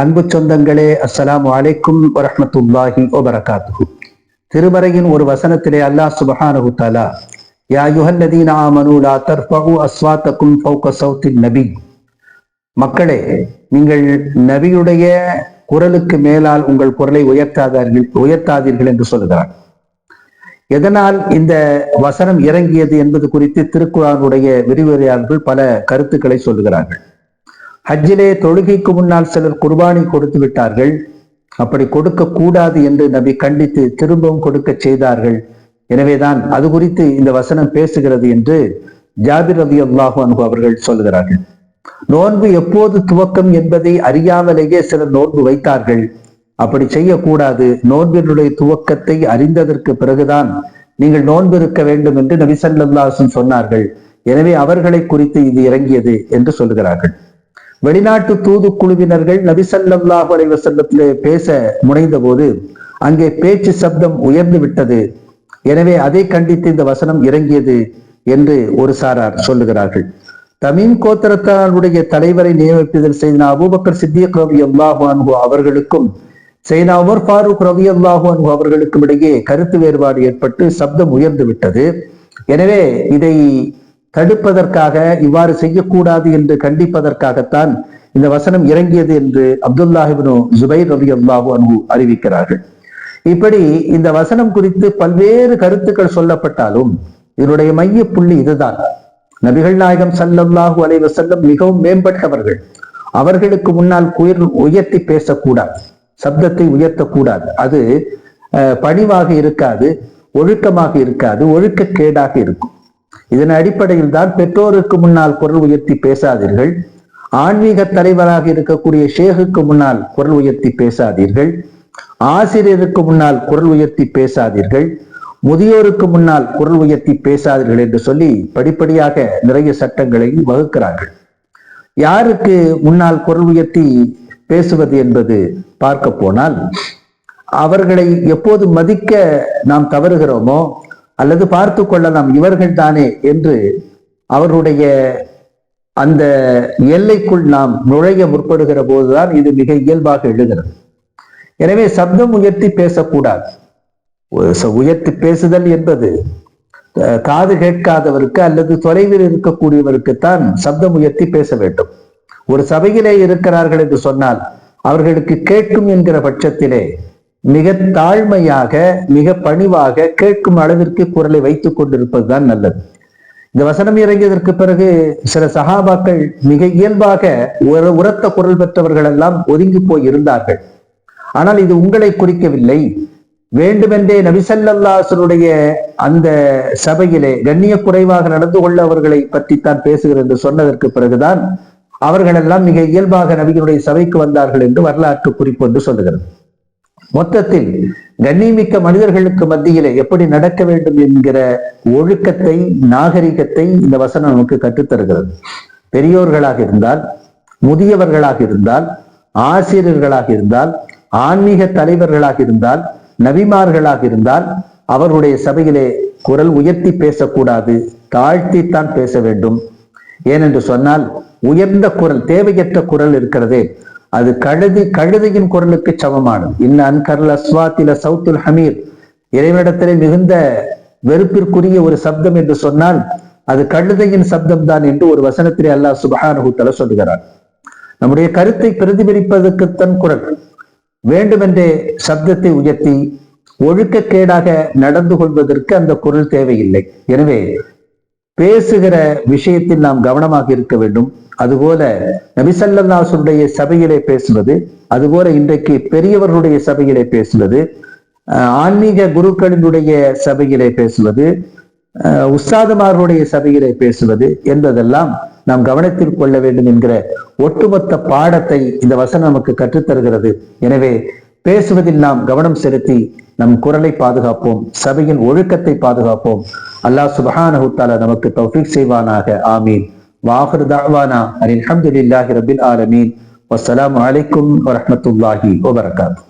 அன்பு சொந்தங்களே, அஸ்ஸலாமு அலைக்கும் வரஹ்மத்துல்லாஹி வபரகாத்துஹு. திருமறையின் ஒரு வசனத்திலே அல்லாஹ் சுப்ஹானஹு தஆலா, யா அய்யுஹல்லதீன ஆமனூ லா தர்ஃபஉ அஸ்வாத்தகும் ஃபௌக ஸௌத்தின் நபி, மக்களே, நீங்கள் நபியுடைய குரலுக்கு மேலால் உங்கள் குரலை உயர்த்தாதீர்கள் என்று சொல்கிறார். எதனால் இந்த வசனம் இறங்கியது என்பது குறித்து திருக்குர்ஆனுடைய விரிவுரையாளர்கள் பல கருத்துக்களை சொல்லுகிறார்கள். ஹஜ்ஜிலே தொழுகைக்கு முன்னால் சிலர் குர்பானி கொடுத்து விட்டார்கள். அப்படி கொடுக்க கூடாது என்று நபி கண்டித்து திரும்பவும் கொடுக்க செய்தார்கள். எனவேதான் அது குறித்து இந்த வசனம் பேசுகிறது என்று ஜாபிர் ரலியல்லாஹு அன்ஹு அவர்கள் சொல்கிறார்கள். நோன்பு எப்போது துவக்கம் என்பதை அறியாமலேயே சிலர் நோன்பு வைத்தார்கள். அப்படி செய்யக்கூடாது. நோன்பினுடைய துவக்கத்தை அறிந்ததற்கு பிறகுதான் நீங்கள் நோன்பு இருக்க வேண்டும் என்று நபி ஸல்லல்லாஹு அலைஹி வஸல்லம் சொன்னார்கள். எனவே அவர்களை குறித்து இது இறங்கியது என்று சொல்கிறார்கள். வெளிநாட்டு தூதுக்குழுவினர்கள் நபி ஸல்லல்லாஹு அலைஹி வஸல்லத்திலே பேச முனைந்த போது அங்கே பேச்சு சப்தம் உயர்ந்து விட்டது. எனவே அதை கண்டித்து இந்த வசனம் இறங்கியது என்று ஒரு சாரார் சொல்லுகிறார்கள். தமீம் கோத்திரத்தாருடைய தலைவரை நியமிப்பதில் செய்தனா அபூபக்கர் சித்திக் ரலியல்லாஹு அன்ஹு அவர்களுக்கும் செய்தனா உமர் ஃபாரூக் ரலியல்லாஹு அன்ஹு அவர்களுக்கும் இடையே கருத்து வேறுபாடு ஏற்பட்டு சப்தம் உயர்ந்து விட்டது. எனவே இதை தடுப்பதற்காக, இவ்வாறு செய்யக்கூடாது என்று கண்டிப்பதற்காகத்தான் இந்த வசனம் இறங்கியது என்று அப்துல்லாஹ் இப்னு ஜுபைர் ரலியல்லாஹு அன்ஹு அறிவிக்கிறார்கள். இப்படி இந்த வசனம் குறித்து பல்வேறு கருத்துக்கள் சொல்லப்பட்டாலும் இதனுடைய மைய புள்ளி இதுதான். நபிகள் நாயகம் ஸல்லல்லாஹு அலைஹி வஸல்லம் மிகவும் மேம்பட்டவர்கள். அவர்களுக்கு முன்னால் உயர்த்தி பேசக்கூடாது, சப்தத்தை உயர்த்தக்கூடாது. அது பணிவாக இருக்காது, ஒழுக்கமாக இருக்காது, ஒழுக்கக்கேடாக இருக்கும். இதன் அடிப்படையில் தான் பெற்றோருக்கு முன்னால் குரல் உயர்த்தி பேசாதீர்கள், ஆன்மீக தலைவராக இருக்கக்கூடிய ஷேகுக்கு முன்னால் குரல் உயர்த்தி பேசாதீர்கள், ஆசிரியருக்கு முன்னால் குரல் உயர்த்தி பேசாதீர்கள், முதியோருக்கு முன்னால் குரல் உயர்த்தி பேசாதீர்கள் என்று சொல்லி படிப்படியாக நிறைய சட்டங்களை வகுக்கிறார்கள். யாருக்கு முன்னால் குரல் உயர்த்தி பேசுவது என்பது பார்க்க போனால், அவர்களை எப்போது மதிக்க நாம் தவறுகிறோமோ அல்லது பார்த்து கொள்ளலாம் இவர்கள் தானே என்று அவருடைய அந்த எல்லைக்குள் நாம் நுழைய முற்படுகிற போதுதான் இது மிக இயல்பாக எழுகிறது. எனவே சப்தம் உயர்த்தி பேசக்கூடாது. உயர்த்தி பேசுதல் என்பது காது கேட்காதவருக்கு அல்லது தொலைவில் இருக்கக்கூடியவருக்குத்தான் சப்தம் உயர்த்தி பேச வேண்டும். ஒரு சபையிலே இருக்கிறார்கள் என்று சொன்னால் அவர்களுக்கு கேட்கும் என்கிற பட்சத்திலே மிக தாழ்மையாக, மிக பணிவாக கேட்கும் அளவிற்கு குரலை வைத்துக் கொண்டிருப்பதுதான் நல்லது. இந்த வசனம் இறங்கியதற்கு பிறகு சில சஹாபாக்கள் மிக இயல்பாக உரத்த குரல் பெற்றவர்கள் எல்லாம் ஒதுங்கி போய் இருந்தார்கள். ஆனால் இது உங்களை குறிக்கவில்லை. வேண்டுமென்றே நபி ஸல்லல்லாஹு அலைஹி வஸல்லம் அந்த சபையிலே கண்ணிய குறைவாக நடந்து கொள்ள அவர்களை பற்றித்தான் பேசுகிறேன் என்று சொன்னதற்கு பிறகுதான் அவர்கள் எல்லாம் மிக இயல்பாக நபியினுடைய சபைக்கு வந்தார்கள் என்று வரலாற்று குறிப்பு என்று சொல்லுகிறது. மொத்தத்தில் கண்ணியமிக்க மனிதர்களுக்கு மத்தியிலே எப்படி நடக்க வேண்டும் என்கிற ஒழுக்கத்தை, நாகரிகத்தை இந்த வசனம் நமக்கு கற்றுத்தருகிறது. பெரியோர்களாக இருந்தால், முதியவர்களாக இருந்தால், ஆசிரியர்களாக இருந்தால், ஆன்மீக தலைவர்களாக இருந்தால், நபிமார்களாக இருந்தால் அவருடைய சபையிலே குரல் உயர்த்தி பேசக்கூடாது, தாழ்த்தித்தான் பேச வேண்டும். ஏனென்று சொன்னால் உயர்ந்த குரல், தேவையற்ற குரல் இருக்கிறதே, அது கழுதையின் குரலுக்கு சமமானது. இன்ன அன்கர்ல் அஸ்வாத்தில சௌத்துல் ஹமீர், இறைவனிடத்திலே மிகுந்த வெறுப்பிற்குரிய ஒரு சப்தம் என்று சொன்னால் அது கழுதையின் சப்தம் தான் என்று ஒரு வசனத்திலே அல்லாஹ் சுப்ஹானஹு தஆலா சொல்லுகிறார். நம்முடைய கருத்தை பிரதிபலிப்பதற்குத்தான் குரல். வேண்டுமென்றே சப்தத்தை உயர்த்தி ஒழுக்கக்கேடாக நடந்து கொள்வதற்கு அந்த குரல் தேவையில்லை. எனவே பேசுகிற விஷயத்தில் நாம் கவனமாக இருக்க வேண்டும். அதுபோல நபி ஸல்லல்லாஹு அலைஹி வஸல்லம் சபையிலே பேசுவது, அதுபோல இன்றைக்கு பெரியவர்களுடைய சபையிலே பேசுவது, ஆன்மீக குருக்களினுடைய சபையிலே பேசுவது, உஸ்தாதுமார்களுடைய சபையிலே பேசுவது என்பதெல்லாம் நாம் கவனத்தில் கொள்ள வேண்டும் என்கிற ஒட்டுமொத்த பாடத்தை இந்த வசனம் நமக்கு கற்றுத்தருகிறது. எனவே பேசுவதில் நாம் கவனம் செலுத்தி நம் குரலை பாதுகாப்போம், சபையின் ஒழுக்கத்தை பாதுகாப்போம். அல்லாஹ் சுப்ஹானஹு தஆலா நமக்கு தௌஃபீக் செய்வானாக. ஆமீன். வாஹிரு தஅவானா அல்ஹம்துலில்லாஹி ரப்பில் ஆலமீன். வஸ்ஸலாமு அலைக்கும் வரஹ்மத்துல்லாஹி வபரகாத்துஹு.